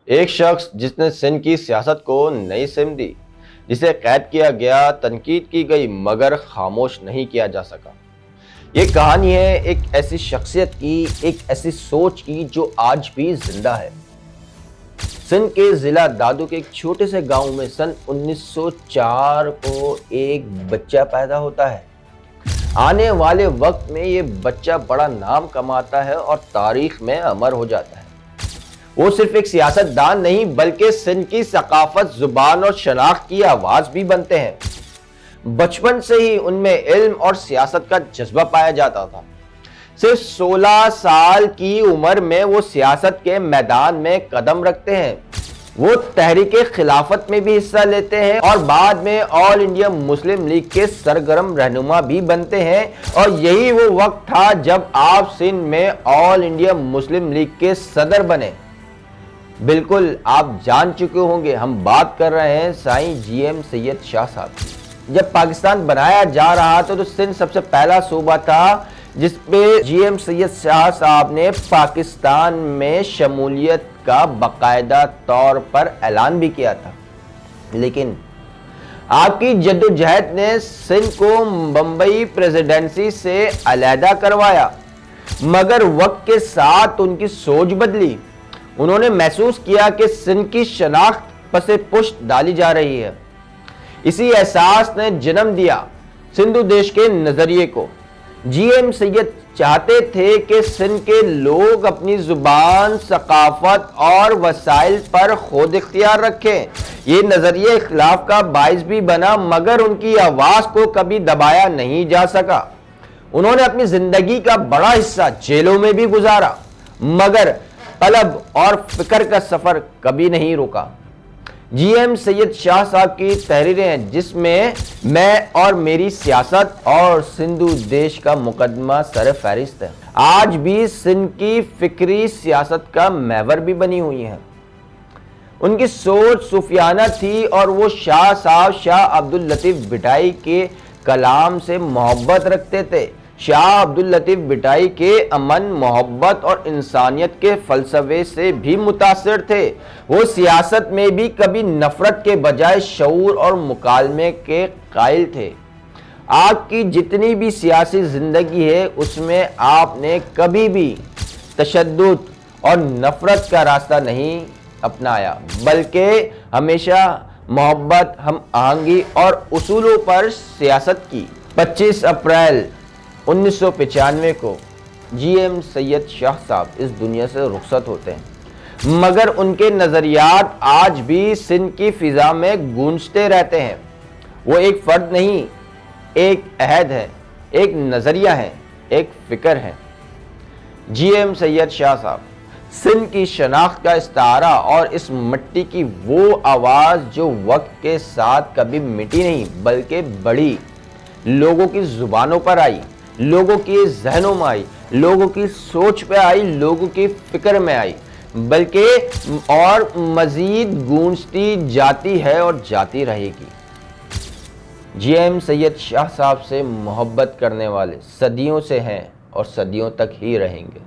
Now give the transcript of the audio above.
ایک شخص جس نے سندھ کی سیاست کو نئی سمت دی، جسے قید کیا گیا، تنقید کی گئی، مگر خاموش نہیں کیا جا سکا۔ یہ کہانی ہے ایک ایسی شخصیت کی، ایک ایسی سوچ کی جو آج بھی زندہ ہے۔ سندھ کے ضلع دادو کے ایک چھوٹے سے گاؤں میں سن 1904 کو ایک بچہ پیدا ہوتا ہے۔ آنے والے وقت میں یہ بچہ بڑا نام کماتا ہے اور تاریخ میں امر ہو جاتا ہے۔ وہ صرف ایک سیاست دان نہیں بلکہ سندھ کی ثقافت، زبان اور شناخت کی آواز بھی بنتے ہیں۔ بچپن سے ہی ان میں علم اور سیاست کا جذبہ پایا جاتا تھا۔ صرف 16 سال کی عمر میں وہ سیاست کے میدان میں قدم رکھتے ہیں۔ وہ تحریک خلافت میں بھی حصہ لیتے ہیں اور بعد میں آل انڈیا مسلم لیگ کے سرگرم رہنما بھی بنتے ہیں، اور یہی وہ وقت تھا جب آپ سندھ میں آل انڈیا مسلم لیگ کے صدر بنے۔ بالکل آپ جان چکے ہوں گے، ہم بات کر رہے ہیں سائیں جی ایم سید شاہ صاحب۔ جب پاکستان بنایا جا رہا تھا تو سندھ سب سے پہلا صوبہ تھا جس پہ جی ایم سید شاہ صاحب نے پاکستان میں شمولیت کا باقاعدہ طور پر اعلان بھی کیا تھا۔ لیکن آپ کی جدوجہد نے سندھ کو بمبئی پریزیڈنسی سے علیحدہ کروایا، مگر وقت کے ساتھ ان کی سوچ بدلی۔ انہوں نے محسوس کیا کہ سندھ کی شناخت پس پشت ڈالی جا رہی ہے۔ اسی احساس نے جنم دیا سندھو دیش کے نظریے کو۔ جی ایم سید چاہتے تھے کہ سندھ کے لوگ اپنی زبان، ثقافت اور وسائل پر خود اختیار رکھیں۔ یہ نظریہ اختلاف کا باعث بھی بنا، مگر ان کی آواز کو کبھی دبایا نہیں جا سکا۔ انہوں نے اپنی زندگی کا بڑا حصہ جیلوں میں بھی گزارا، مگر قلب اور فکر کا سفر کبھی نہیں رکا۔ جی ایم سید شاہ صاحب کی تحریریں ہیں جس میں اور میری سیاست اور سندھو دیش کا مقدمہ سر فہرست ہے، آج بھی سندھ کی فکری سیاست کا محور بھی بنی ہوئی ہیں۔ ان کی سوچ صوفیانہ تھی اور وہ شاہ صاحب شاہ عبداللطیف بھٹائی کے کلام سے محبت رکھتے تھے۔ شاہ عبداللطیف بھٹائی کے امن، محبت اور انسانیت کے فلسفے سے بھی متاثر تھے۔ وہ سیاست میں بھی کبھی نفرت کے بجائے شعور اور مکالمے کے قائل تھے۔ آپ کی جتنی بھی سیاسی زندگی ہے اس میں آپ نے کبھی بھی تشدد اور نفرت کا راستہ نہیں اپنایا، بلکہ ہمیشہ محبت، ہم آہنگی اور اصولوں پر سیاست کی۔ 25 اپریل 1995 کو جی ایم سید شاہ صاحب اس دنیا سے رخصت ہوتے ہیں، مگر ان کے نظریات آج بھی سندھ کی فضا میں گونجتے رہتے ہیں۔ وہ ایک فرد نہیں، ایک عہد ہے، ایک نظریہ ہے، ایک فکر ہے۔ جی ایم سید شاہ صاحب سندھ کی شناخت کا استعارہ اور اس مٹی کی وہ آواز جو وقت کے ساتھ کبھی مٹی نہیں بلکہ بڑھی، لوگوں کی زبانوں پر آئی، لوگوں کی ذہنوں میں آئی، لوگوں کی سوچ پہ آئی، لوگوں کی فکر میں آئی، بلکہ اور مزید گونجتی جاتی ہے اور جاتی رہے گی۔ جی ایم سید شاہ صاحب سے محبت کرنے والے صدیوں سے ہیں اور صدیوں تک ہی رہیں گے۔